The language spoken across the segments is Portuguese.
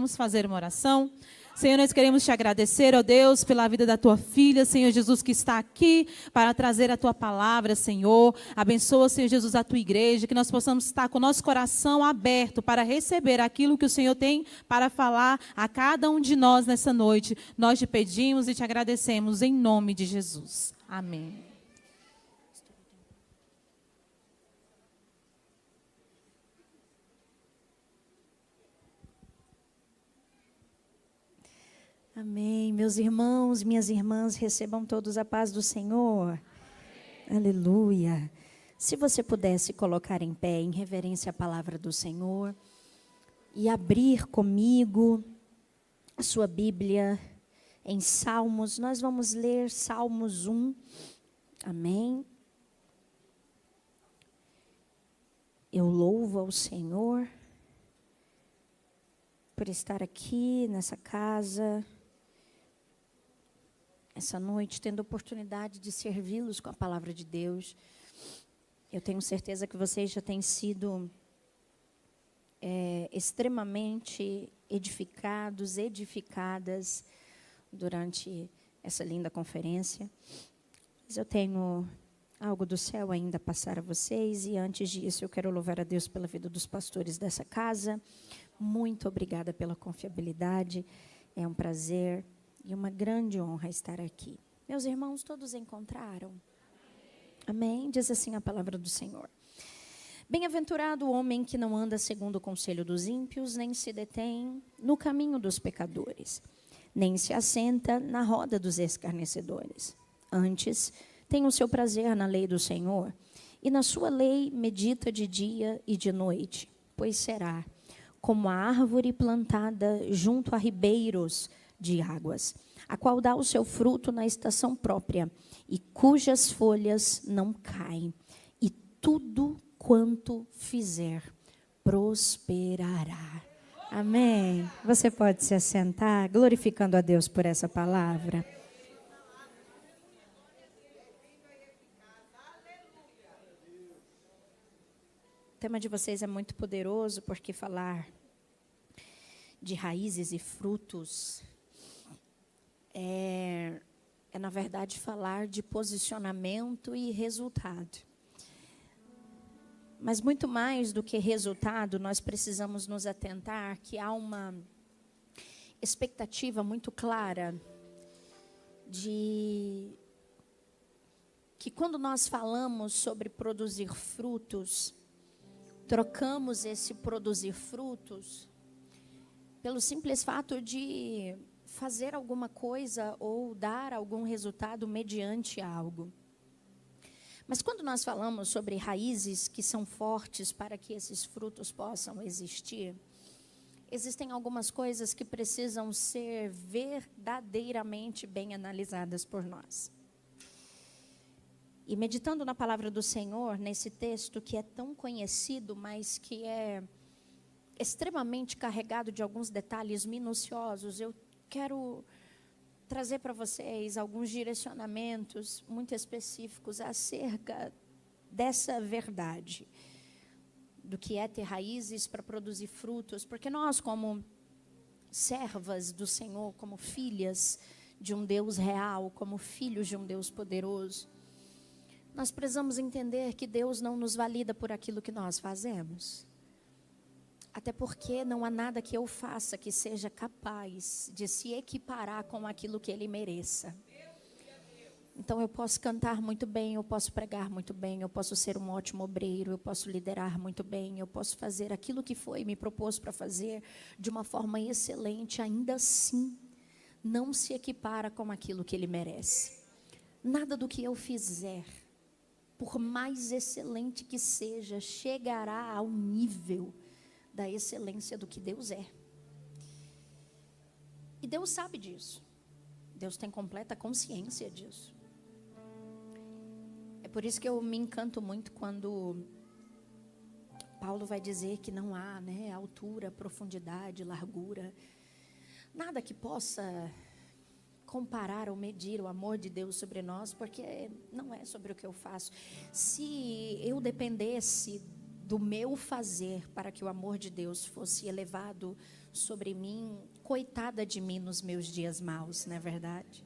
Vamos fazer uma oração. Senhor, nós queremos te agradecer, ó Deus, pela vida da tua filha, Senhor Jesus, que está aqui para trazer a tua palavra, Senhor. Abençoa, Senhor Jesus, a tua igreja, que nós possamos estar com o nosso coração aberto para receber aquilo que o Senhor tem para falar a cada um de nós nessa noite. Nós te pedimos e te agradecemos em nome de Jesus. Amém. Amém. Meus irmãos, minhas irmãs, recebam todos a paz do Senhor. Amém. Aleluia. Se você pudesse colocar em pé, em reverência à palavra do Senhor, e abrir comigo a sua Bíblia em Salmos, nós vamos ler Salmos 1. Amém. Eu louvo ao Senhor por estar aqui nessa casa, essa noite, tendo a oportunidade de servi-los com a palavra de Deus. Eu tenho certeza que vocês já têm sido extremamente edificados, edificadas durante essa linda conferência. Mas eu tenho algo do céu ainda a passar a vocês, e antes disso eu quero louvar a Deus pela vida dos pastores dessa casa. Muito obrigada pela confiabilidade, é um prazer e uma grande honra estar aqui. Meus irmãos, todos encontraram? Amém? Diz assim a palavra do Senhor. Bem-aventurado o homem que não anda segundo o conselho dos ímpios, nem se detém no caminho dos pecadores, nem se assenta na roda dos escarnecedores. Antes, tem o seu prazer na lei do Senhor, e na sua lei medita de dia e de noite, pois será como a árvore plantada junto a ribeiros de águas, a qual dá o seu fruto na estação própria, e cujas folhas não caem, e tudo quanto fizer prosperará. Amém. Você pode se assentar, glorificando a Deus por essa palavra. O tema de vocês é muito poderoso, porque falar de raízes e frutos é na verdade, falar de posicionamento e resultado. Mas muito mais do que resultado, nós precisamos nos atentar que há uma expectativa muito clara de que quando nós falamos sobre produzir frutos, trocamos esse produzir frutos pelo simples fato de fazer alguma coisa ou dar algum resultado mediante algo. Mas quando nós falamos sobre raízes que são fortes para que esses frutos possam existir, existem algumas coisas que precisam ser verdadeiramente bem analisadas por nós. E meditando na palavra do Senhor, nesse texto que é tão conhecido, mas que é extremamente carregado de alguns detalhes minuciosos, eu quero trazer para vocês alguns direcionamentos muito específicos acerca dessa verdade, do que é ter raízes para produzir frutos, porque nós, como servas do Senhor, como filhas de um Deus real, como filhos de um Deus poderoso, nós precisamos entender que Deus não nos valida por aquilo que nós fazemos. Até porque não há nada que eu faça que seja capaz de se equiparar com aquilo que Ele mereça. Então eu posso cantar muito bem, eu posso pregar muito bem, eu posso ser um ótimo obreiro, eu posso liderar muito bem, eu posso fazer aquilo que foi me proposto para fazer de uma forma excelente, ainda assim não se equipara com aquilo que Ele merece. Nada do que eu fizer, por mais excelente que seja, chegará ao nível da excelência do que Deus é. E Deus sabe disso. Deus tem completa consciência disso. É por isso que eu me encanto muito quando Paulo vai dizer que não há, altura, profundidade, largura, nada que possa comparar ou medir o amor de Deus sobre nós, porque não é sobre o que eu faço. Se eu dependesse do meu fazer para que o amor de Deus fosse elevado sobre mim, coitada de mim nos meus dias maus, não é verdade?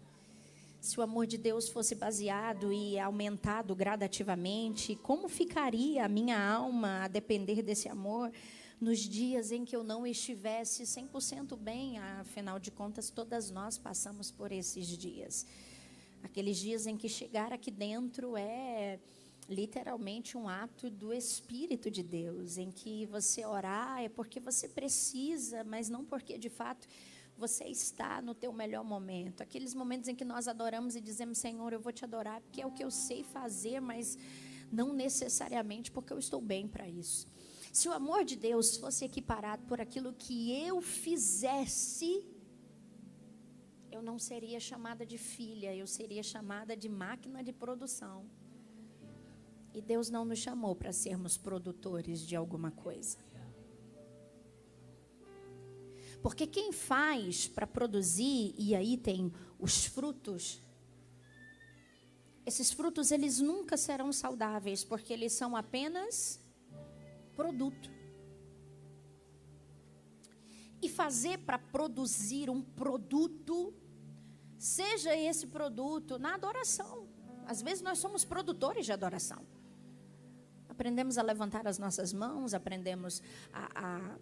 Se o amor de Deus fosse baseado e aumentado gradativamente, como ficaria a minha alma a depender desse amor nos dias em que eu não estivesse 100% bem? Afinal de contas, todas nós passamos por esses dias. Aqueles dias em que chegar aqui dentro é literalmente um ato do Espírito de Deus, em que você orar é porque você precisa, mas não porque de fato você está no teu melhor momento. Aqueles momentos em que nós adoramos e dizemos: Senhor, eu vou te adorar porque é o que eu sei fazer, mas não necessariamente porque eu estou bem para isso. Se o amor de Deus fosse equiparado por aquilo que eu fizesse, eu não seria chamada de filha, eu seria chamada de máquina de produção. E Deus não nos chamou para sermos produtores de alguma coisa. Porque quem faz para produzir, e aí tem os frutos, esses frutos eles nunca serão saudáveis, porque eles são apenas produto. E fazer para produzir um produto, seja esse produto na adoração. Às vezes nós somos produtores de adoração. Aprendemos a levantar as nossas mãos, aprendemos a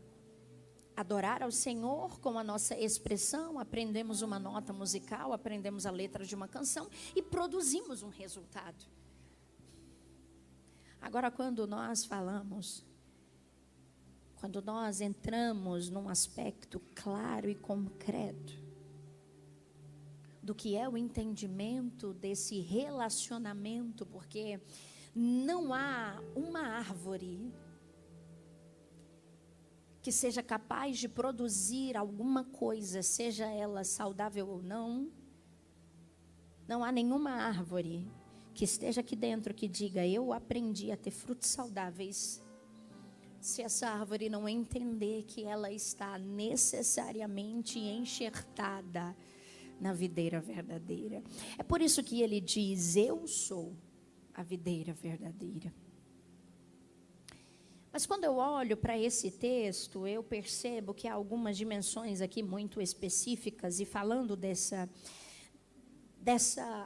adorar ao Senhor com a nossa expressão, aprendemos uma nota musical, aprendemos a letra de uma canção e produzimos um resultado. Agora, quando nós falamos, quando nós entramos num aspecto claro e concreto do que é o entendimento desse relacionamento, porque não há uma árvore que seja capaz de produzir alguma coisa, seja ela saudável ou não. Não há nenhuma árvore que esteja aqui dentro que diga: eu aprendi a ter frutos saudáveis, se essa árvore não entender que ela está necessariamente enxertada na videira verdadeira. É por isso que ele diz: eu sou a videira verdadeira. Mas quando eu olho para esse texto, eu percebo que há algumas dimensões aqui muito específicas, e falando dessa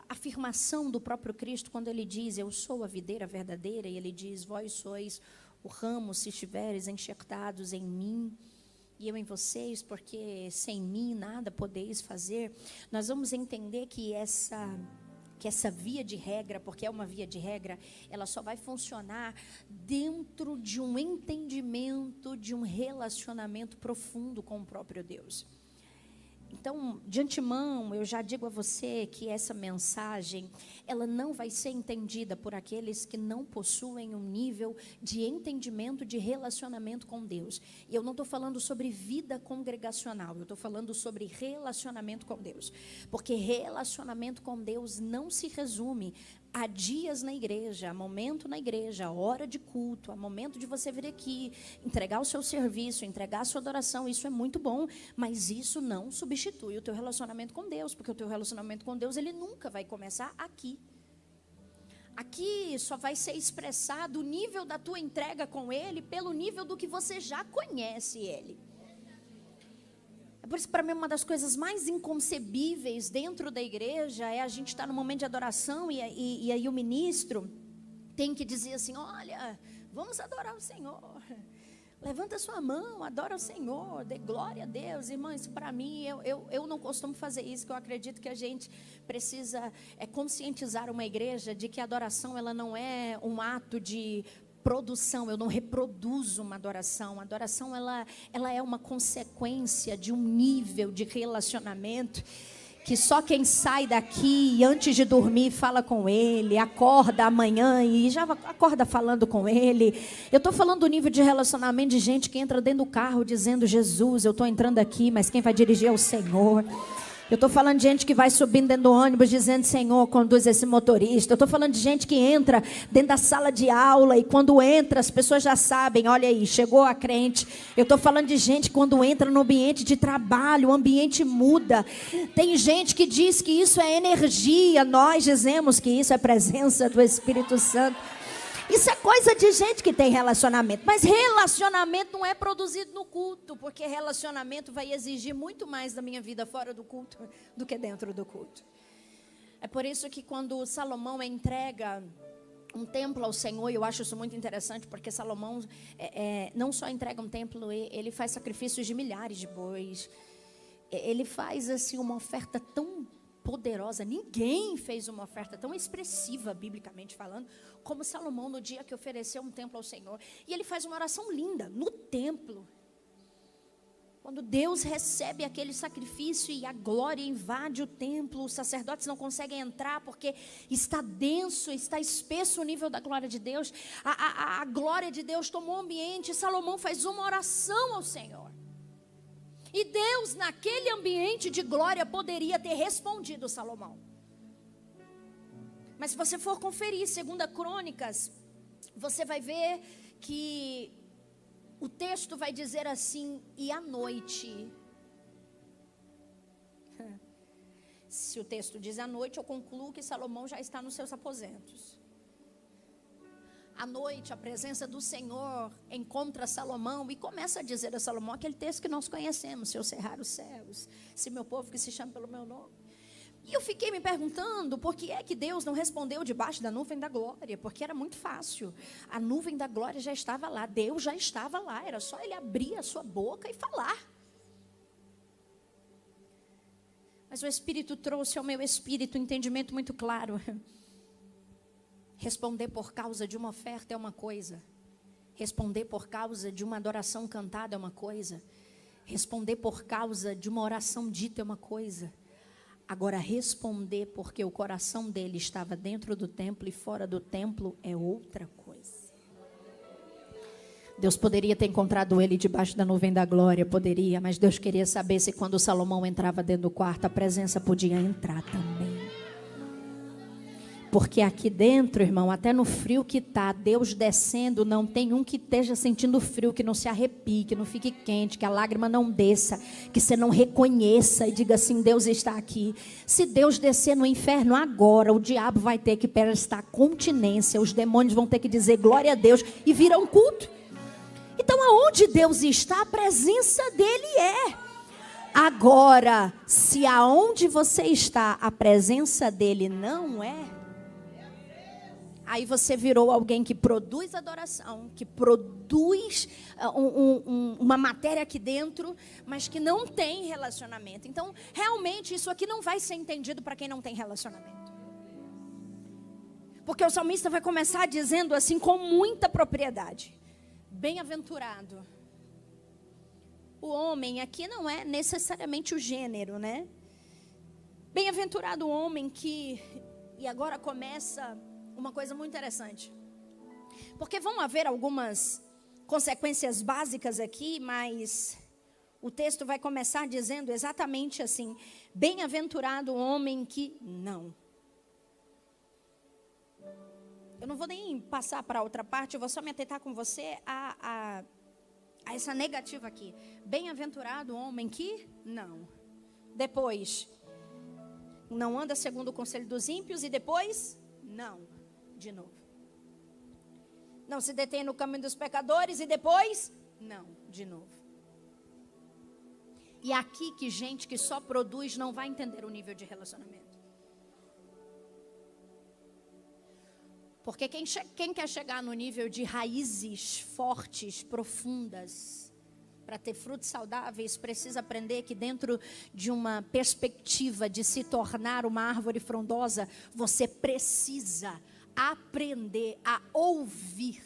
afirmação do próprio Cristo, quando ele diz: eu sou a videira verdadeira, e ele diz: vós sois o ramo se estiveres enxertados em mim, e eu em vocês, porque sem mim nada podeis fazer. Nós vamos entender que essa via de regra, porque é uma via de regra, ela só vai funcionar dentro de um entendimento, de um relacionamento profundo com o próprio Deus. Então, de antemão, eu já digo a você que essa mensagem, ela não vai ser entendida por aqueles que não possuem um nível de entendimento, de relacionamento com Deus. E eu não estou falando sobre vida congregacional, eu estou falando sobre relacionamento com Deus. Porque relacionamento com Deus não se resume a dias na igreja, a momento na igreja, a hora de culto, a momento de você vir aqui, entregar o seu serviço, entregar a sua adoração. Isso é muito bom, mas isso não substitui o teu relacionamento com Deus, porque o teu relacionamento com Deus, ele nunca vai começar aqui. Aqui só vai ser expressado o nível da tua entrega com Ele pelo nível do que você já conhece Ele. É por isso que para mim uma das coisas mais inconcebíveis dentro da igreja é a gente estar no momento de adoração e aí o ministro tem que dizer assim: olha, vamos adorar o Senhor. Levanta a sua mão, adora o Senhor, dê glória a Deus. Irmãos, para mim, eu não costumo fazer isso, que eu acredito que a gente precisa conscientizar uma igreja de que a adoração ela não é um ato de produção. Eu não reproduzo uma adoração. A adoração ela é uma consequência de um nível de relacionamento que só quem sai daqui e antes de dormir fala com Ele, acorda amanhã e já acorda falando com Ele. Eu estou falando do nível de relacionamento de gente que entra dentro do carro dizendo: Jesus, eu estou entrando aqui, mas quem vai dirigir é o Senhor. Eu estou falando de gente que vai subindo dentro do ônibus dizendo: Senhor, conduz esse motorista. Eu estou falando de gente que entra dentro da sala de aula e quando entra as pessoas já sabem: olha aí, chegou a crente. Eu estou falando de gente que quando entra no ambiente de trabalho, o ambiente muda. Tem gente que diz que isso é energia, nós dizemos que isso é presença do Espírito Santo. Isso é coisa de gente que tem relacionamento. Mas relacionamento não é produzido no culto, porque relacionamento vai exigir muito mais da minha vida fora do culto do que dentro do culto. É por isso que quando Salomão entrega um templo ao Senhor, eu acho isso muito interessante, porque Salomão não só entrega um templo, ele faz sacrifícios de milhares de bois. Ele faz assim uma oferta tão poderosa. Ninguém fez uma oferta tão expressiva, biblicamente falando, como Salomão no dia que ofereceu um templo ao Senhor. E ele faz uma oração linda no templo. Quando Deus recebe aquele sacrifício e a glória invade o templo, os sacerdotes não conseguem entrar porque está denso, está espesso o nível da glória de Deus. A glória de Deus tomou o ambiente. Salomão faz uma oração ao Senhor. E Deus, naquele ambiente de glória, poderia ter respondido Salomão. Mas se você for conferir 2 Crônicas, você vai ver que o texto vai dizer assim: e à noite. Se o texto diz à noite, eu concluo que Salomão já está nos seus aposentos. À noite, a presença do Senhor encontra Salomão e começa a dizer a Salomão aquele texto que nós conhecemos: se eu cerrar os céus, se meu povo que se chama pelo meu nome. E eu fiquei me perguntando por que é que Deus não respondeu debaixo da nuvem da glória, porque era muito fácil. A nuvem da glória já estava lá, Deus já estava lá, era só ele abrir a sua boca e falar. Mas o Espírito trouxe ao meu espírito um entendimento muito claro. Responder por causa de uma oferta é uma coisa. Responder por causa de uma adoração cantada é uma coisa. Responder por causa de uma oração dita é uma coisa. Agora, responder porque o coração dele estava dentro do templo e fora do templo é outra coisa. Deus poderia ter encontrado ele debaixo da nuvem da glória, poderia, mas Deus queria saber se quando Salomão entrava dentro do quarto, a presença podia entrar também. Porque aqui dentro, irmão, até no frio que está, Deus descendo, não tem um que esteja sentindo frio, que não se arrepie, que não fique quente, que a lágrima não desça, que você não reconheça e diga assim: Deus está aqui. Se Deus descer no inferno agora, o diabo vai ter que prestar continência, os demônios vão ter que dizer glória a Deus e virar um culto. Então, aonde Deus está, a presença dele é. Agora, se aonde você está, a presença dele não é, aí você virou alguém que produz adoração, que produz uma matéria aqui dentro, mas que não tem relacionamento. Então, realmente, isso aqui não vai ser entendido para quem não tem relacionamento. Porque o salmista vai começar dizendo assim, com muita propriedade: bem-aventurado. O homem aqui não é necessariamente o gênero, né? Bem-aventurado o homem que... E agora começa uma coisa muito interessante. Porque vão haver algumas consequências básicas aqui, mas o texto vai começar dizendo exatamente assim: bem-aventurado o homem que não. Eu não vou nem passar para outra parte, eu vou só me atentar com você a essa negativa aqui. Bem-aventurado o homem que não. Depois, não anda segundo o conselho dos ímpios, e depois, não, de novo. Não se detém no caminho dos pecadores, e depois, não, de novo. E é aqui que gente que só produz não vai entender o nível de relacionamento. Porque quem quer chegar no nível de raízes fortes, profundas, para ter frutos saudáveis, precisa aprender que dentro de uma perspectiva de se tornar uma árvore frondosa, você precisa aprender a ouvir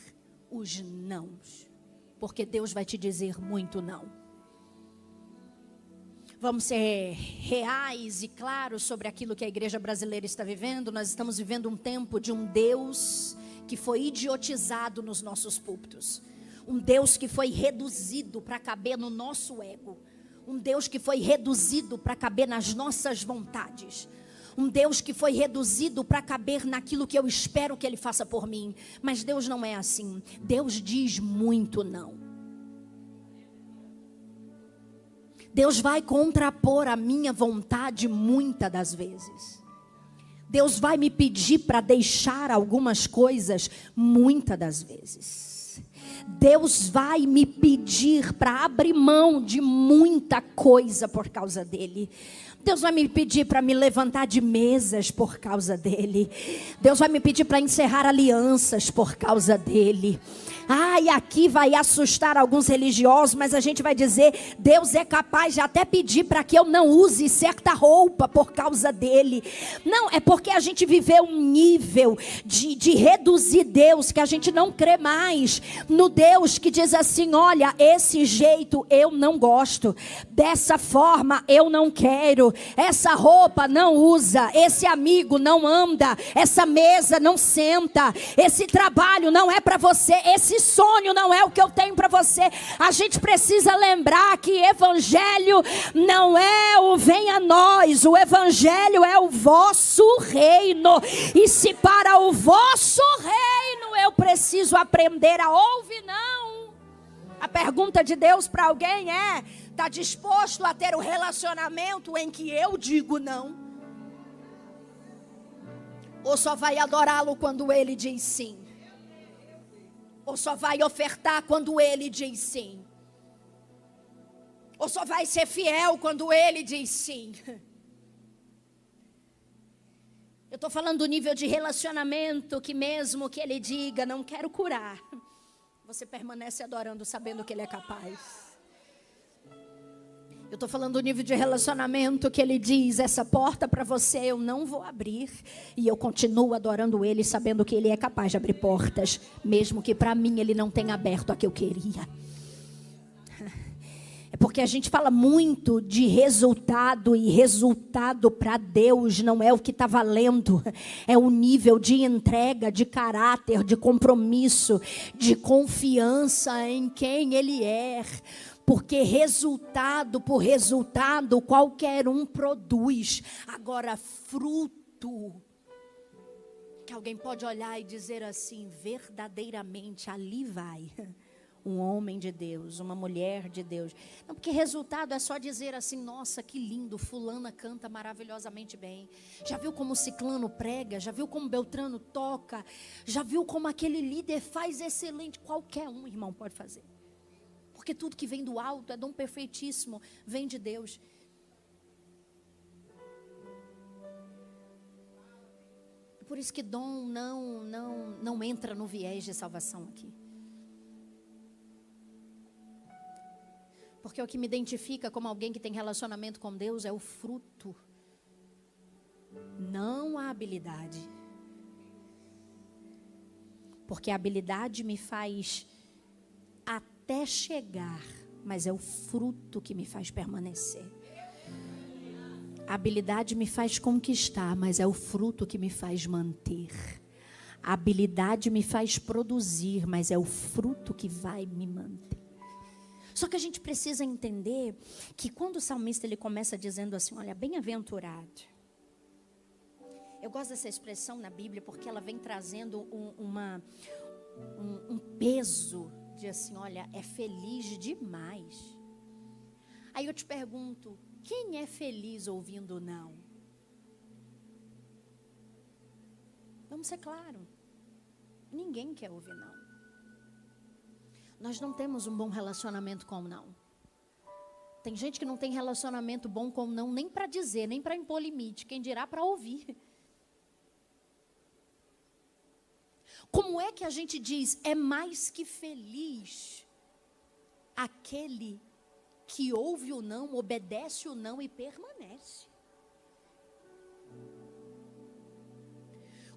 os nãos. Porque Deus vai te dizer muito não. Vamos ser reais e claros sobre aquilo que a igreja brasileira está vivendo. Nós estamos vivendo um tempo de um Deus que foi idiotizado nos nossos púlpitos. Um Deus que foi reduzido para caber no nosso ego. Um Deus que foi reduzido para caber nas nossas vontades. Um Deus que foi reduzido para caber naquilo que eu espero que Ele faça por mim. Mas Deus não é assim. Deus diz muito não. Deus vai contrapor a minha vontade muitas das vezes. Deus vai me pedir para deixar algumas coisas, muitas das vezes. Deus vai me pedir para abrir mão de muita coisa por causa dele. Deus vai me pedir para me levantar de mesas por causa dele. Deus vai me pedir para encerrar alianças por causa dele. E aqui vai assustar alguns religiosos, mas a gente vai dizer, Deus é capaz de até pedir para que eu não use certa roupa por causa dele. Não, é porque a gente viveu um nível de reduzir Deus, que a gente não crê mais no Deus que diz assim, olha, esse jeito eu não gosto, dessa forma eu não quero, essa roupa não usa, esse amigo não anda, essa mesa não senta, esse trabalho não é para você, esse sonho não é o que eu tenho para você. A gente precisa lembrar que evangelho não é o venha a nós, o evangelho é o vosso reino, e se para o vosso reino eu preciso aprender a ouvir não. A pergunta de Deus para alguém é, está disposto a ter um relacionamento em que eu digo não? Ou só vai adorá-lo quando ele diz sim? Ou só vai ofertar quando ele diz sim? Ou só vai ser fiel quando ele diz sim? Eu estou falando do nível de relacionamento que mesmo que ele diga, não quero curar, você permanece adorando sabendo que ele é capaz. Eu estou falando do nível de relacionamento que ele diz, essa porta para você eu não vou abrir. E eu continuo adorando ele, sabendo que ele é capaz de abrir portas, mesmo que para mim ele não tenha aberto a que eu queria. É porque a gente fala muito de resultado, e resultado para Deus não é o que está valendo. É o nível de entrega, de caráter, de compromisso, de confiança em quem ele é. Porque resultado por resultado qualquer um produz. Agora fruto, que alguém pode olhar e dizer assim, verdadeiramente ali vai um homem de Deus, uma mulher de Deus. Não, porque resultado é só dizer assim, nossa, que lindo, fulana canta maravilhosamente bem. Já viu como ciclano prega? Já viu como Beltrano toca? Já viu como aquele líder faz excelente? Qualquer um, irmão, pode fazer. Porque tudo que vem do alto é dom perfeitíssimo, vem de Deus. Por isso que dom não entra no viés de salvação aqui. Porque o que me identifica como alguém que tem relacionamento com Deus é o fruto, não a habilidade. Porque a habilidade me faz até chegar, mas é o fruto que me faz permanecer. A habilidade me faz conquistar, mas é o fruto que me faz manter. A habilidade me faz produzir, mas é o fruto que vai me manter. Só que a gente precisa entender que quando o salmista ele começa dizendo assim, olha, bem-aventurado. Eu gosto dessa expressão na Bíblia porque ela vem trazendo um peso de assim, olha, é feliz demais. Aí eu te pergunto, quem é feliz ouvindo não? Vamos ser claros, ninguém quer ouvir não. Nós não temos um bom relacionamento com não. Tem gente que não tem relacionamento bom com não, nem para dizer, nem para impor limite, quem dirá para ouvir. Como é que a gente diz, é mais que feliz aquele que ouve o não, obedece o não e permanece?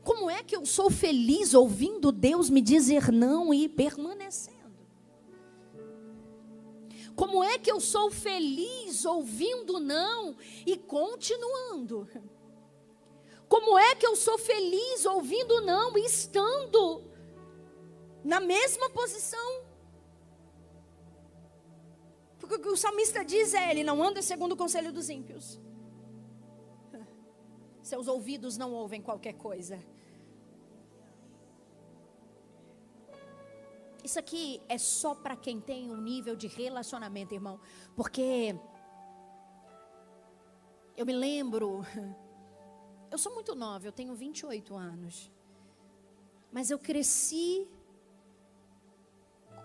Como é que eu sou feliz ouvindo Deus me dizer não e permanecendo? Como é que eu sou feliz ouvindo não e continuando? Como é que eu sou feliz ouvindo não e estando na mesma posição? Porque o que o salmista diz é, ele não anda segundo o conselho dos ímpios. Seus ouvidos não ouvem qualquer coisa. Isso aqui é só para quem tem um nível de relacionamento, irmão. Porque eu me lembro Eu sou muito nova, eu tenho 28 anos. Mas eu cresci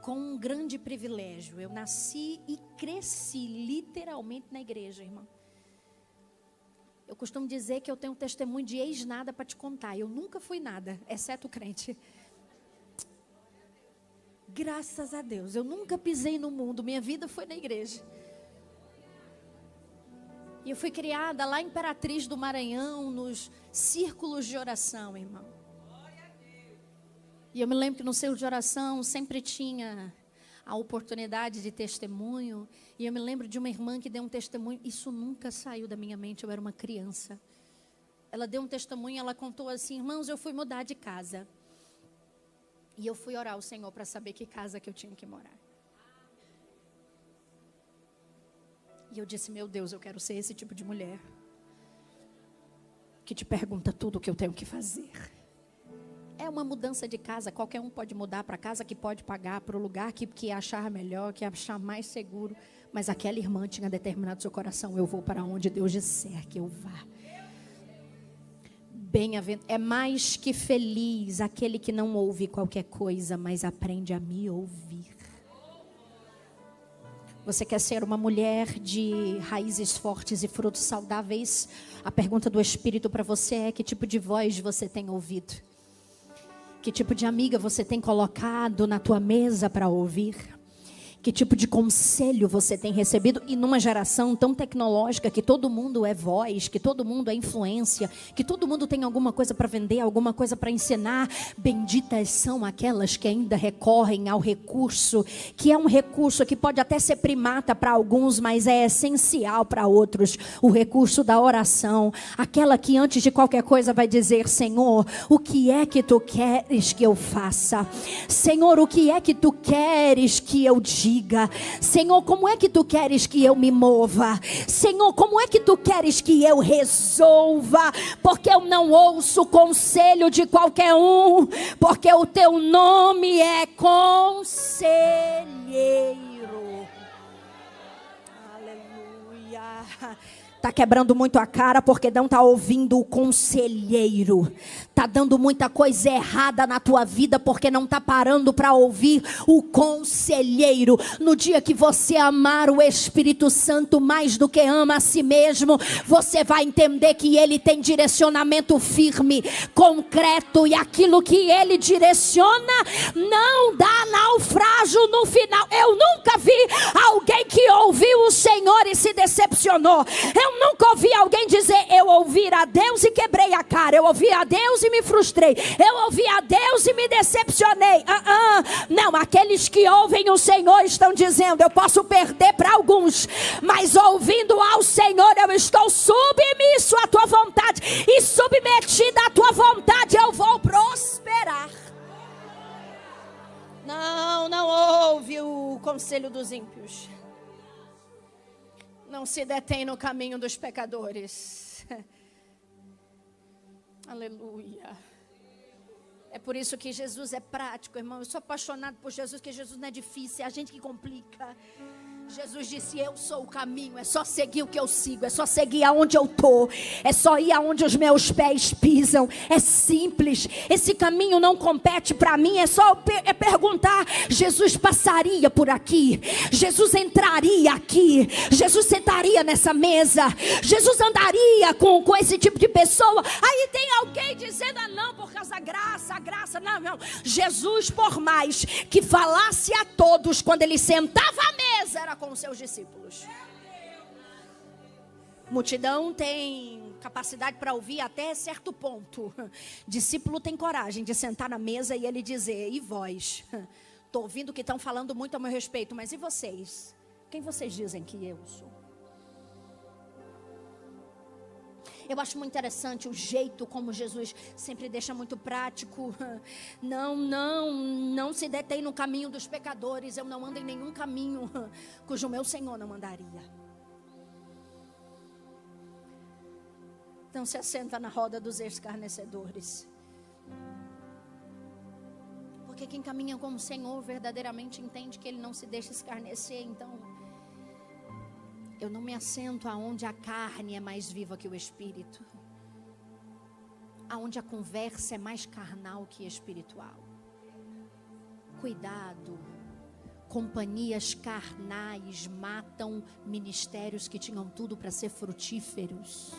com um grande privilégio. Eu nasci e cresci literalmente na igreja, irmão. Eu costumo dizer que eu tenho um testemunho de ex-nada para te contar. Eu nunca fui nada, exceto crente. Graças a Deus, eu nunca pisei no mundo. Minha vida foi na igreja. E eu fui criada lá em Imperatriz do Maranhão, nos círculos de oração, irmão. E eu me lembro que no círculo de oração sempre tinha a oportunidade de testemunho. E eu me lembro de uma irmã que deu um testemunho. Isso nunca saiu da minha mente, eu era uma criança. Ela deu um testemunho, ela contou assim: irmãos, eu fui mudar de casa. E eu fui orar ao Senhor para saber que casa que eu tinha que morar. E eu disse: meu Deus, eu quero ser esse tipo de mulher que te pergunta tudo o que eu tenho que fazer. É uma mudança de casa, qualquer um pode mudar para a casa que pode pagar, para o lugar que achar melhor, que achar mais seguro. Mas aquela irmã tinha determinado seu coração: eu vou para onde Deus disser que eu vá. Bem-aventurado, é mais que feliz aquele que não ouve qualquer coisa, mas aprende a me ouvir. Você quer ser uma mulher de raízes fortes e frutos saudáveis? A pergunta do Espírito para você é: que tipo de voz você tem ouvido? Que tipo de amiga você tem colocado na tua mesa para ouvir? Que tipo de conselho você tem recebido? E numa geração tão tecnológica, que todo mundo é voz, que todo mundo é influência, que todo mundo tem alguma coisa para vender, alguma coisa para ensinar, benditas são aquelas que ainda recorrem ao recurso, que é um recurso que pode até ser primata para alguns, mas é essencial para outros, o recurso da oração. Aquela que antes de qualquer coisa vai dizer: Senhor, o que é que tu queres que eu faça? Senhor, o que é que tu queres que eu diga? Senhor, como é que tu queres que eu me mova? Senhor, como é que tu queres que eu resolva? Porque eu não ouço o conselho de qualquer um, porque o teu nome é conselheiro. Aleluia. Está quebrando muito a cara porque não está ouvindo o conselheiro. Está dando muita coisa errada na tua vida porque não está parando para ouvir o conselheiro. No dia que você amar o Espírito Santo mais do que ama a si mesmo, você vai entender que ele tem direcionamento firme, concreto, e aquilo que ele direciona não dá naufrágio no final. Eu nunca vi alguém que ouviu o Senhor e se decepcionou. Eu nunca ouvi alguém dizer: eu ouvi a Deus e quebrei a cara, eu ouvi a Deus e me frustrei, eu ouvi a Deus e me decepcionei. Não, aqueles que ouvem o Senhor estão dizendo: eu posso perder para alguns, mas ouvindo ao Senhor eu estou submisso à tua vontade, e submetida à tua vontade eu vou prosperar. Não ouve o conselho dos ímpios. Não se detém no caminho dos pecadores. Aleluia. É por isso que Jesus é prático, irmão. Eu sou apaixonado por Jesus, porque Jesus não é difícil, é a gente que complica. Jesus disse: eu sou o caminho, é só seguir o que eu sigo, é só seguir aonde eu estou, é só ir aonde os meus pés pisam. É simples, esse caminho não compete para mim, é só perguntar: Jesus passaria por aqui? Jesus entraria aqui? Jesus sentaria nessa mesa? Jesus andaria com esse tipo de pessoa? Aí tem alguém dizendo: não, por causa da graça, a graça, não. Jesus, por mais que falasse a todos, quando ele sentava à mesa, era com os seus discípulos. Multidão tem capacidade para ouvir até certo ponto. Discípulo tem coragem de sentar na mesa e ele dizer: e vós? Estou ouvindo que estão falando muito a meu respeito, mas e vocês? Quem vocês dizem que eu sou? Eu acho muito interessante o jeito como Jesus sempre deixa muito prático. Não se detém no caminho dos pecadores. Eu não ando em nenhum caminho cujo meu Senhor não andaria. Não se assenta na roda dos escarnecedores. Porque quem caminha com o Senhor verdadeiramente entende que Ele não se deixa escarnecer. Então, eu não me assento aonde a carne é mais viva que o Espírito. aonde a conversa é mais carnal que espiritual. Cuidado. Companhias carnais matam ministérios que tinham tudo para ser frutíferos.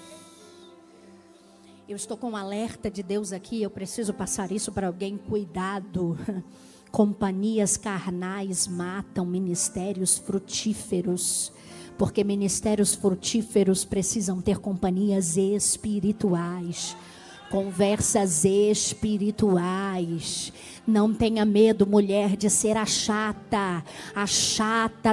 Eu estou com um alerta de Deus aqui, eu preciso passar isso para alguém. Cuidado. Companhias carnais matam ministérios frutíferos. Porque ministérios frutíferos precisam ter companhias espirituais. Conversas espirituais. Não tenha medo, mulher, de ser a chata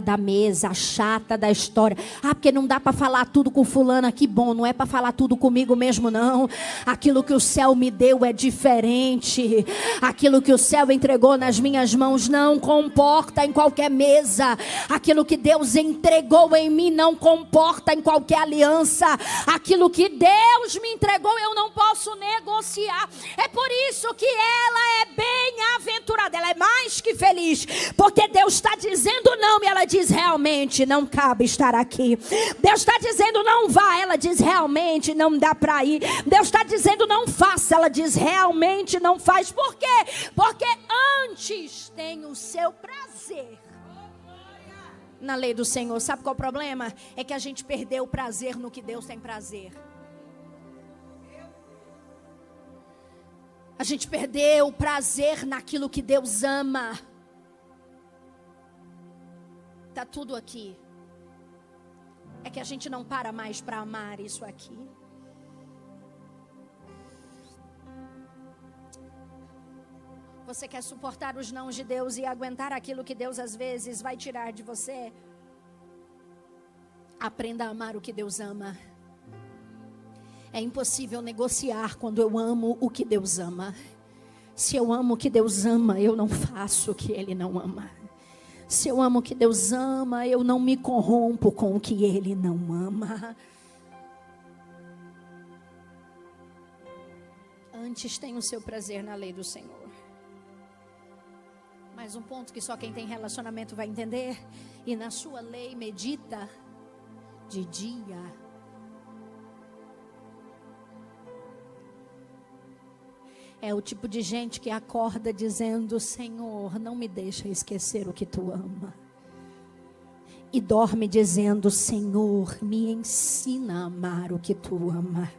da mesa, a chata da história. Ah, porque não dá para falar tudo com fulana, que bom, não é para falar tudo comigo mesmo, não. Aquilo que o céu me deu é diferente. Aquilo que o céu entregou nas minhas mãos não comporta em qualquer mesa. Aquilo que Deus entregou em mim não comporta em qualquer aliança. Aquilo que Deus me entregou eu não posso negociar. É por isso que ela é bem-aventurada, ela é mais que feliz, porque Deus está dizendo não, e ela diz realmente não cabe estar aqui. Deus está dizendo não vá, ela diz realmente não dá para ir. Deus está dizendo não faça, ela diz realmente não faz. Por quê? Porque antes tem o seu prazer na lei do Senhor. Sabe qual é o problema? É que a gente perdeu o prazer no que Deus tem prazer. A gente perdeu o prazer naquilo que Deus ama. Está tudo aqui. É que a gente não para mais para amar isso aqui. Você quer suportar os nãos de Deus e aguentar aquilo que Deus às vezes vai tirar de você? Aprenda a amar o que Deus ama. É impossível negociar quando eu amo o que Deus ama. Se eu amo o que Deus ama, eu não faço o que Ele não ama. Se eu amo o que Deus ama, eu não me corrompo com o que Ele não ama. Antes tem o seu prazer na lei do Senhor. Mais um ponto que só quem tem relacionamento vai entender. E na sua lei medita de dia. É o tipo de gente que acorda dizendo: Senhor, não me deixa esquecer o que Tu ama. E dorme dizendo: Senhor, me ensina a amar o que Tu ama.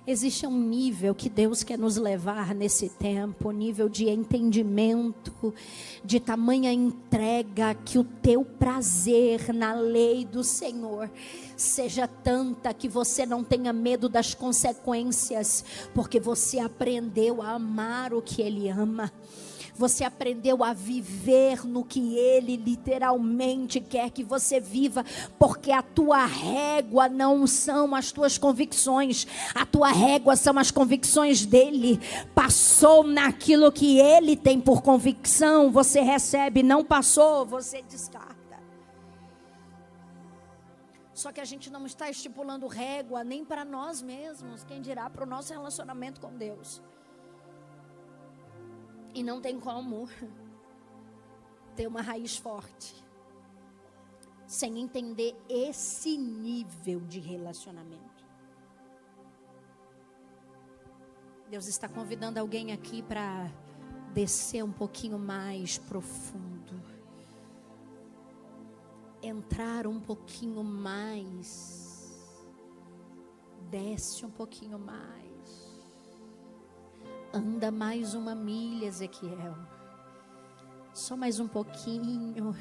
Existe um nível que Deus quer nos levar nesse tempo, nível de entendimento, de tamanha entrega, que o teu prazer na lei do Senhor seja tanta que você não tenha medo das consequências, porque você aprendeu a amar o que Ele ama. Você aprendeu a viver no que Ele literalmente quer que você viva, porque a tua régua não são as tuas convicções, a tua régua são as convicções dEle. Passou naquilo que Ele tem por convicção, você recebe. Não passou, você descarta. Só que a gente não está estipulando régua nem para nós mesmos, quem dirá para o nosso relacionamento com Deus. E não tem como ter uma raiz forte sem entender esse nível de relacionamento. Deus está convidando alguém aqui para descer um pouquinho mais profundo, entrar um pouquinho mais, desce um pouquinho mais. Anda mais uma milha, Ezequiel. Só mais um pouquinho.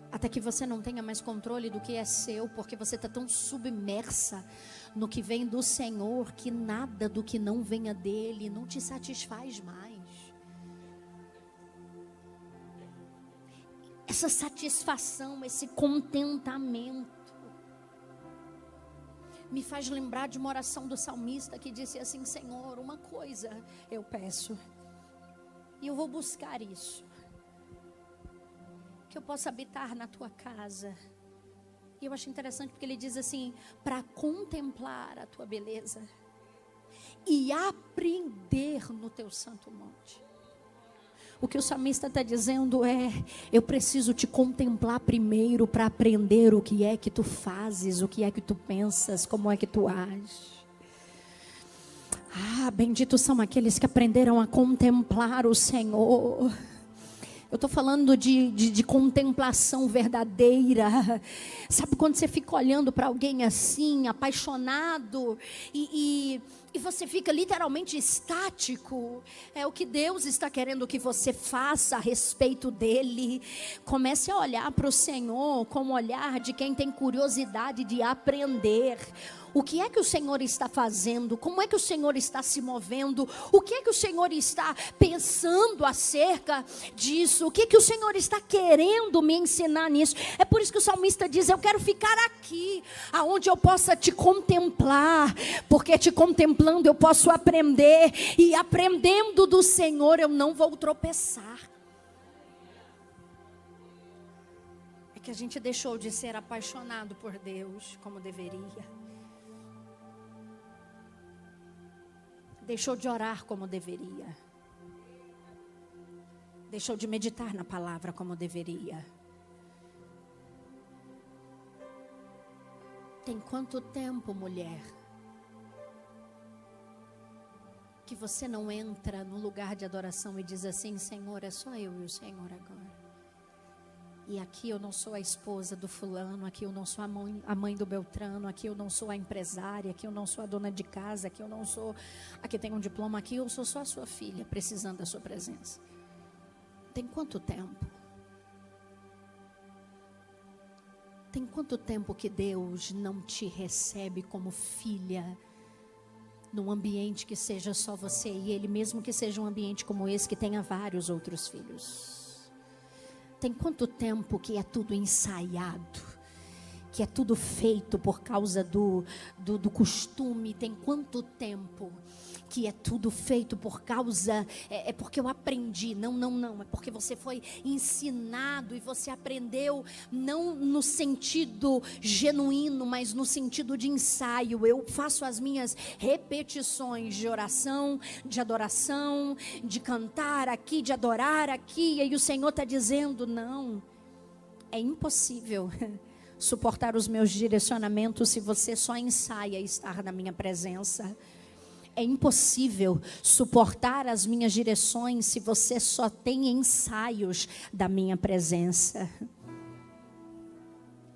Até que você não tenha mais controle do que é seu, porque você está tão submersa no que vem do Senhor, que nada do que não venha dEle não te satisfaz mais. Essa satisfação, esse contentamento me faz lembrar de uma oração do salmista que disse assim: Senhor, uma coisa eu peço, e eu vou buscar isso, que eu possa habitar na tua casa. E eu acho interessante porque ele diz assim: para contemplar a tua beleza e aprender no teu santo monte. O que o salmista está dizendo é: eu preciso te contemplar primeiro para aprender o que é que tu fazes, o que é que tu pensas, como é que tu ages. Ah, benditos são aqueles que aprenderam a contemplar o Senhor. Eu estou falando de contemplação verdadeira. Sabe quando você fica olhando para alguém assim, apaixonado, e você fica literalmente estático? É o que Deus está querendo que você faça a respeito dele. Comece a olhar para o Senhor com o olhar de quem tem curiosidade de aprender. O que é que o Senhor está fazendo? Como é que o Senhor está se movendo? O que é que o Senhor está pensando acerca disso? O que é que o Senhor está querendo me ensinar nisso? É por isso que o salmista diz: eu quero ficar aqui, aonde eu possa te contemplar, porque te contemplando eu posso aprender, e aprendendo do Senhor eu não vou tropeçar. É que a gente deixou de ser apaixonado por Deus como deveria. Deixou de orar como deveria. Deixou de meditar na palavra como deveria. Tem quanto tempo, mulher, que você não entra no lugar de adoração e diz assim: Senhor, é só eu e o Senhor agora. E aqui eu não sou a esposa do fulano, aqui eu não sou a mãe do Beltrano, aqui eu não sou a empresária, aqui eu não sou a dona de casa, aqui eu não sou a que tem um diploma, aqui eu sou só a sua filha, precisando da sua presença. Tem quanto tempo? Tem quanto tempo que Deus não te recebe como filha, num ambiente que seja só você e Ele, mesmo que seja um ambiente como esse, que tenha vários outros filhos? Tem quanto tempo que é tudo ensaiado, que é tudo feito por causa do costume? Tem quanto tempo que é tudo feito por causa, é porque eu aprendi? Não, é porque você foi ensinado e você aprendeu, não no sentido genuíno, mas no sentido de ensaio. Eu faço as minhas repetições de oração, de adoração, de cantar aqui, de adorar aqui, e aí o Senhor está dizendo: não, é impossível suportar os meus direcionamentos se você só ensaia estar na minha presença. É impossível suportar as minhas direções se você só tem ensaios da minha presença.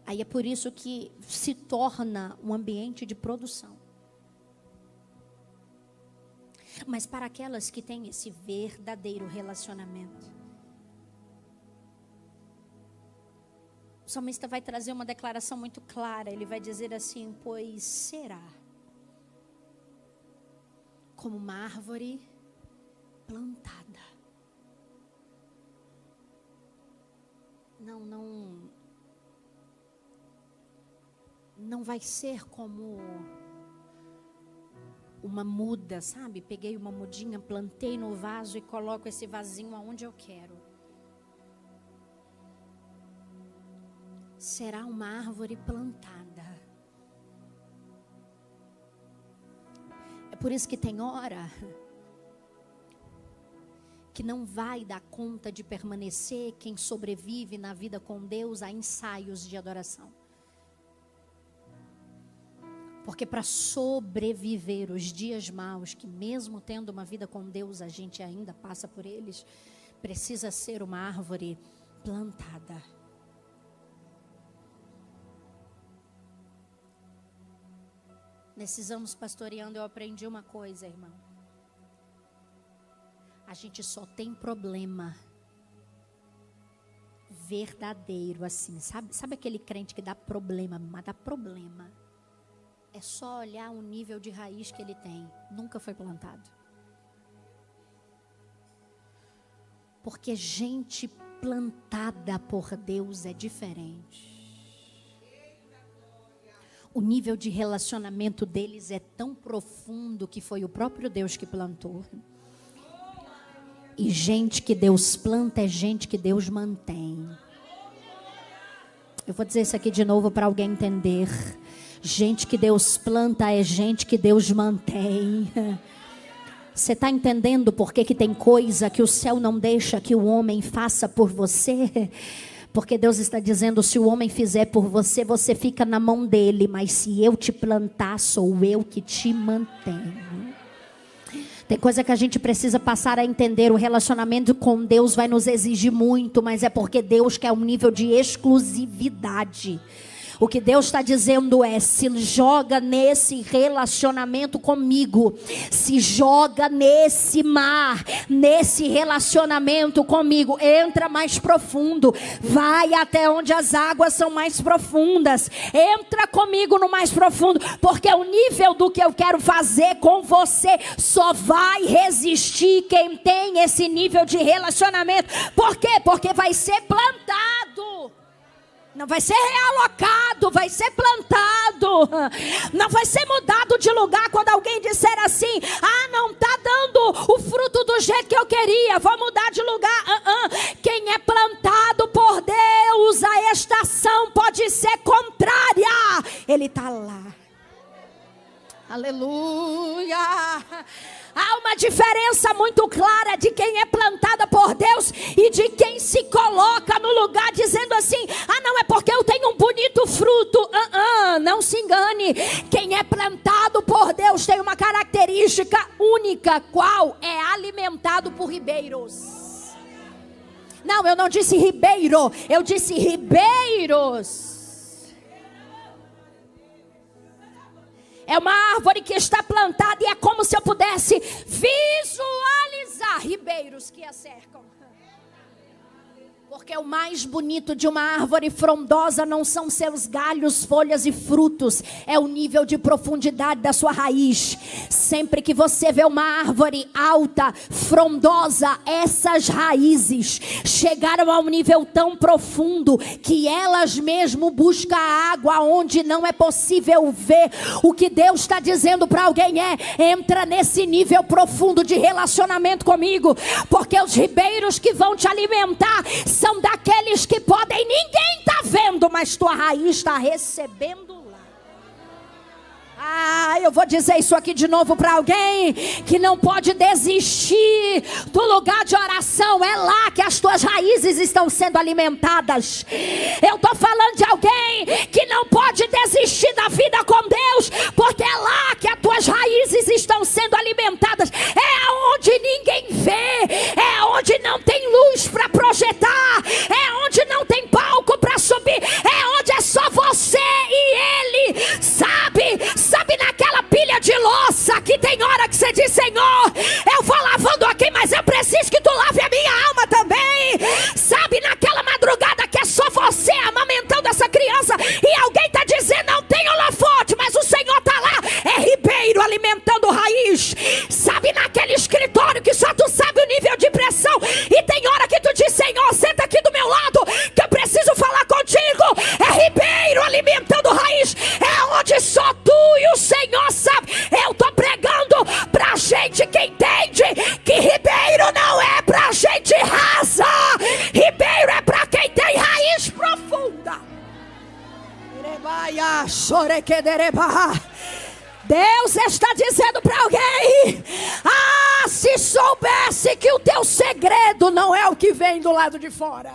Aí é por isso que se torna um ambiente de produção. Mas para aquelas que têm esse verdadeiro relacionamento, o salmista vai trazer uma declaração muito clara. Ele vai dizer assim: pois será como uma árvore plantada. Não vai ser como uma muda, sabe? Peguei uma mudinha, plantei no vaso e coloco esse vasinho aonde eu quero. Será uma árvore plantada. É por isso que tem hora que não vai dar conta de permanecer quem sobrevive na vida com Deus a ensaios de adoração. Porque para sobreviver os dias maus, que mesmo tendo uma vida com Deus, a gente ainda passa por eles, precisa ser uma árvore plantada. Nesses anos pastoreando, eu aprendi uma coisa, irmão. A gente só tem problema verdadeiro assim, sabe aquele crente que dá problema, mas dá problema. É só olhar o nível de raiz que ele tem. Nunca foi plantado. Porque gente plantada por Deus é diferente. O nível de relacionamento deles é tão profundo que foi o próprio Deus que plantou. E gente que Deus planta é gente que Deus mantém. Eu vou dizer isso aqui de novo para alguém entender. Gente que Deus planta é gente que Deus mantém. Você está entendendo por que tem coisa que o céu não deixa que o homem faça por você? Porque Deus está dizendo, se o homem fizer por você, você fica na mão dele. Mas se eu te plantar, sou eu que te mantenho. Tem coisa que a gente precisa passar a entender. O relacionamento com Deus vai nos exigir muito, mas é porque Deus quer um nível de exclusividade. O que Deus está dizendo é, se joga nesse relacionamento comigo, se joga nesse mar, nesse relacionamento comigo, entra mais profundo, vai até onde as águas são mais profundas, entra comigo no mais profundo, porque o nível do que eu quero fazer com você só vai resistir quem tem esse nível de relacionamento. Por quê? Porque vai ser plantado. Não vai ser realocado, vai ser plantado. Não vai ser mudado de lugar quando alguém disser assim, não está dando o fruto do jeito que eu queria, vou mudar de lugar. Quem é plantado por Deus, a estação pode ser contrária. Ele está lá. Aleluia. Há uma diferença muito clara de quem é plantada por Deus e de quem se coloca no lugar dizendo assim, não é porque eu tenho um bonito fruto. Não se engane. Quem é plantado por Deus tem uma característica única, qual? É alimentado por ribeiros. Não, eu não disse ribeiro, eu disse ribeiros. É uma árvore que está plantada e é como se eu pudesse visualizar ribeiros que a cercam. Porque o mais bonito de uma árvore frondosa não são seus galhos, folhas e frutos. É o nível de profundidade da sua raiz. Sempre que você vê uma árvore alta, frondosa, essas raízes chegaram a um nível tão profundo que elas mesmo buscam água onde não é possível ver. O que Deus está dizendo para alguém é, entra nesse nível profundo de relacionamento comigo. Porque os ribeiros que vão te alimentar são daqueles que podem, ninguém está vendo, mas tua raiz está recebendo lá. Eu vou dizer isso aqui de novo para alguém que não pode desistir do lugar de oração. É lá que as tuas raízes estão sendo alimentadas. Eu estou falando de alguém que não pode desistir da vida com Deus, porque é lá que as tuas raízes estão sendo alimentadas. É onde ninguém vê, é onde não tem luz para projetar, é onde não tem palco para subir, é onde é só você e Ele. Sabe naquela pilha de louça que tem hora que você diz, Senhor, eu vou lavando aqui, mas eu preciso que tu lave a minha alma também. Sabe naquela madrugada que é só você amamentando essa criança e alguém está dizendo, não tem holofote, mas o Senhor está lá. É ribeiro alimentando raiz. Sabe naquele escritório que só tu sabe o nível de pressão e tem hora que tu diz, Senhor, senta aqui do meu lado que eu preciso falar contigo. É ribeiro alimentando raiz. É onde só tu e o Senhor sabe. Eu estou pregando pra gente que entende que ribeiro não é pra gente rasa. Ribeiro é pra quem tem raiz profunda. Deus está dizendo para alguém, se soubesse que o teu segredo não é o que vem do lado de fora.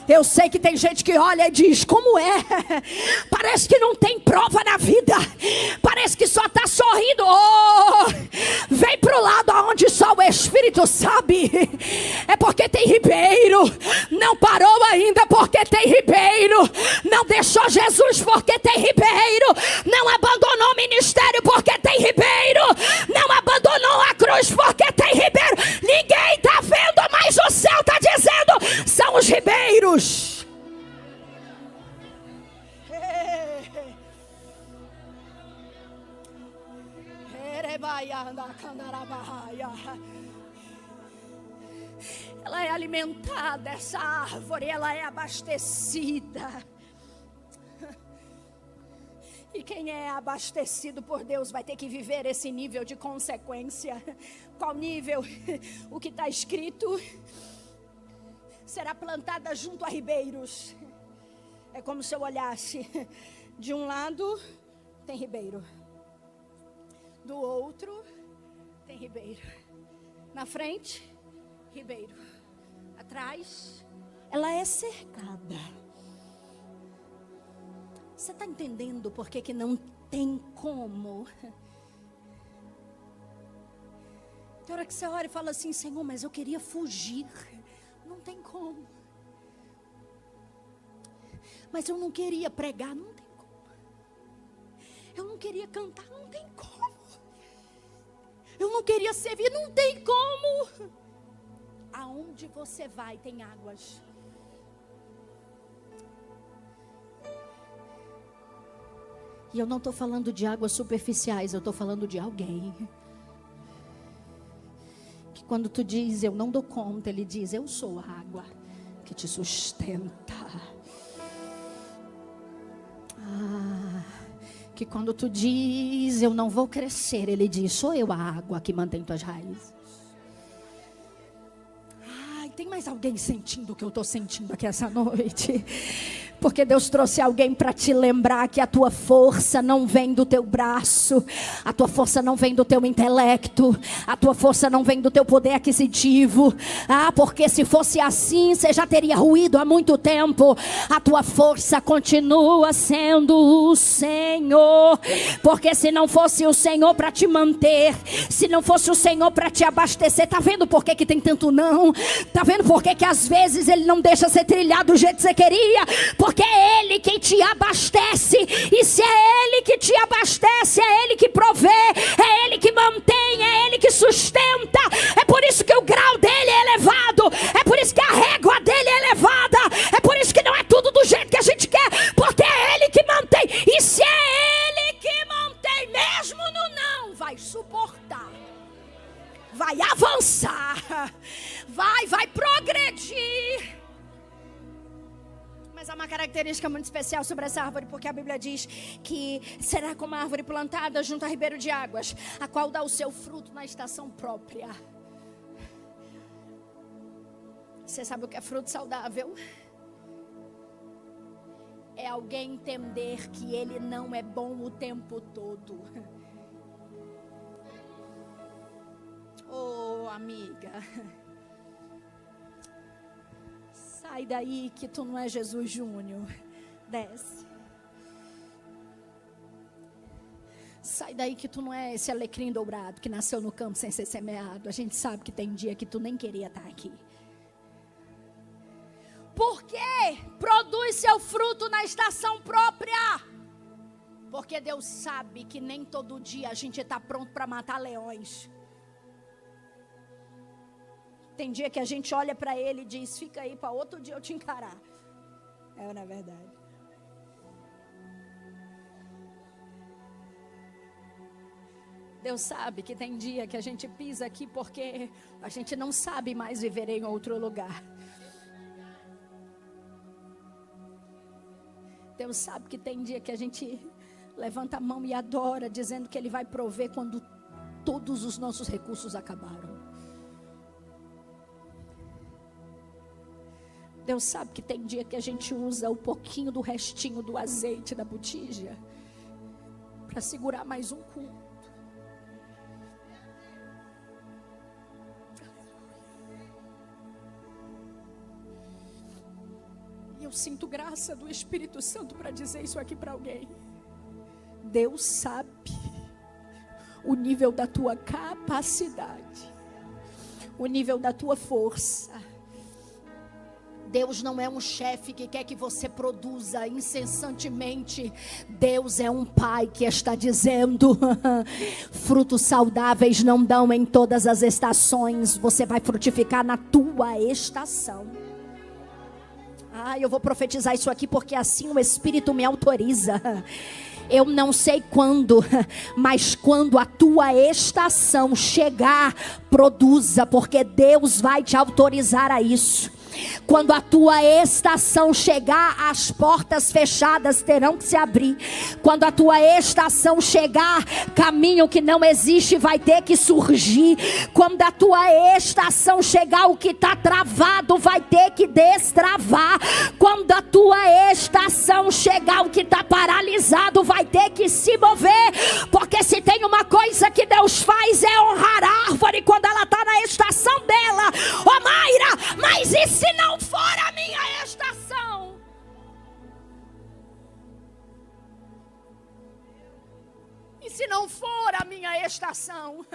Eu sei que tem gente que olha e diz, como é? Parece que não tem prova na vida. Parece que só está sorrindo. Vem para o lado onde só o Espírito sabe. É porque tem ribeiro. Não parou ainda porque tem ribeiro. Não deixou Jesus porque tem ribeiro. Não abandonou o ministério porque tem ribeiro. Não abandonou a cruz porque tem ribeiro. Ninguém está vendo, mas o céu está dizendo, são os ribeiros. Ela é alimentada, essa árvore, ela é abastecida. E quem é abastecido por Deus vai ter que viver esse nível de consequência. Qual nível? O que está escrito? será plantada junto a ribeiros. É como se eu olhasse, de um lado tem ribeiro, do outro tem ribeiro, na frente, ribeiro, atrás, ela é cercada. Você está entendendo por que não tem como? Tem hora que você ora e fala assim: Senhor, mas eu queria fugir. Não tem como. Mas eu não queria pregar. Não tem como. Eu não queria cantar. Não tem como. Eu não queria servir. Não tem como. Aonde você vai tem águas. E eu não estou falando de águas superficiais. Eu estou falando de alguém que quando tu diz eu não dou conta, ele diz eu sou a água que te sustenta. Que quando tu diz eu não vou crescer, ele diz sou eu a água que mantém tuas raízes. Tem mais alguém sentindo o que eu estou sentindo aqui essa noite? Porque Deus trouxe alguém para te lembrar que a tua força não vem do teu braço, a tua força não vem do teu intelecto, a tua força não vem do teu poder aquisitivo. Porque se fosse assim, você já teria ruído há muito tempo. A tua força continua sendo o Senhor. Porque se não fosse o Senhor para te manter, se não fosse o Senhor para te abastecer, tá vendo por que tem tanto não? Tá vendo por que às vezes Ele não deixa ser trilhado do jeito que você queria? Porque é Ele quem te abastece. E se é Ele que te abastece, é Ele que provê, é Ele que mantém, é Ele que sustenta. É por isso que o grau dele é elevado, é por isso que a régua dele é elevada, é por isso que não é tudo do jeito que a gente quer, porque é Ele que mantém. E se é Ele que mantém, mesmo no não, vai suportar, vai avançar, vai progredir. Mas há uma característica muito especial sobre essa árvore, porque a Bíblia diz que será como a árvore plantada junto a ribeiro de águas, a qual dá o seu fruto na estação própria. Você sabe o que é fruto saudável? É alguém entender que ele não é bom o tempo todo. Oh, amiga, sai daí que tu não é Jesus Júnior. Desce. Sai daí que tu não é esse alecrim dourado que nasceu no campo sem ser semeado. A gente sabe que tem dia que tu nem queria estar aqui. Por quê? Produz seu fruto na estação própria. Porque Deus sabe que nem todo dia a gente está pronto para matar leões. Tem dia que a gente olha para ele e diz, fica aí para outro dia eu te encarar. É, na verdade. Deus sabe que tem dia que a gente pisa aqui porque a gente não sabe mais viver em outro lugar. Deus sabe que tem dia que a gente levanta a mão e adora, dizendo que Ele vai prover quando todos os nossos recursos acabaram. Deus sabe que tem dia que a gente usa um pouquinho do restinho do azeite da botija para segurar mais um culto. E eu sinto graça do Espírito Santo para dizer isso aqui para alguém. Deus sabe o nível da tua capacidade, o nível da tua força. Deus não é um chefe que quer que você produza incessantemente. Deus é um pai que está dizendo, frutos saudáveis não dão em todas as estações. Você vai frutificar na tua estação. Eu vou profetizar isso aqui porque assim o Espírito me autoriza. Eu não sei quando, mas quando a tua estação chegar, produza, porque Deus vai te autorizar a isso. Quando a tua estação chegar, as portas fechadas terão que se abrir. Quando a tua estação chegar, caminho que não existe vai ter que surgir. Quando a tua estação chegar, o que está travado vai ter que destravar. Quando a tua estação chegar, o que está paralisado vai ter que se mover. Porque se tem uma coisa que Deus faz é honrar a árvore quando ela está na estação dela. Ô Mayra, mas e se não for a minha estação? E se não for a minha estação?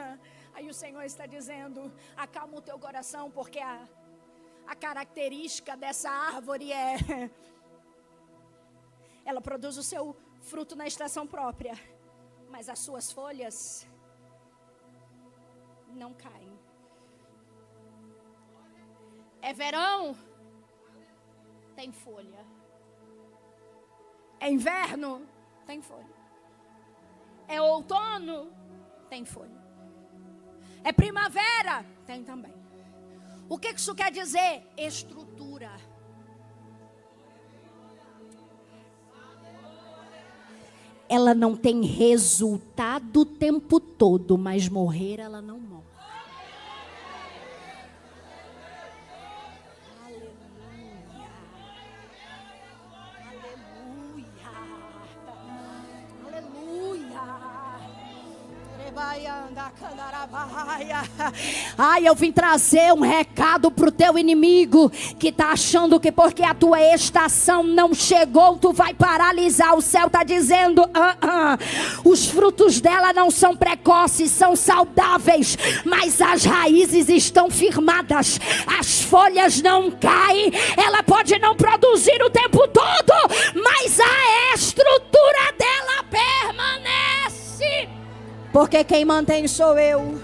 Aí o Senhor está dizendo: acalma o teu coração, porque a característica dessa árvore é: ela produz o seu fruto na estação própria, mas as suas folhas não caem. É verão, tem folha. É inverno, tem folha. É outono, tem folha. É primavera, tem também. O que isso quer dizer? Estrutura. Ela não tem resultado o tempo todo, mas morrer ela não morre. Ai, eu vim trazer um recado pro teu inimigo que está achando que porque a tua estação não chegou, tu vai paralisar. O céu está dizendo: os frutos dela não são precoces, são saudáveis, mas as raízes estão firmadas, as folhas não caem. Ela pode não produzir o tempo todo, mas a estrutura dela permanece. Porque quem mantém sou eu.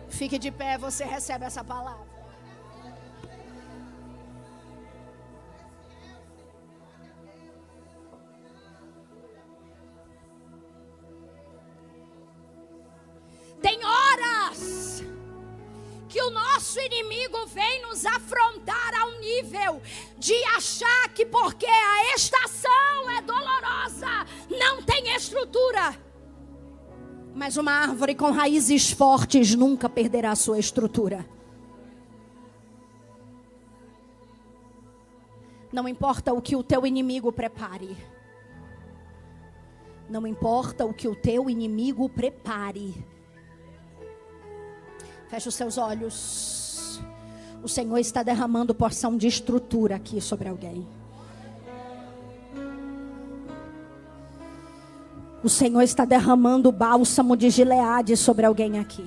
Fique de pé, você recebe essa palavra. Tem horas que o nosso inimigo vem nos afrontar ao nível de achar que porque a estação é dolorosa, não tem estrutura. Mas uma árvore com raízes fortes nunca perderá sua estrutura. Não importa o que o teu inimigo prepare. Não importa o que o teu inimigo prepare. Feche os seus olhos. O Senhor está derramando porção de estrutura aqui sobre alguém. O Senhor está derramando bálsamo de Gileade sobre alguém aqui.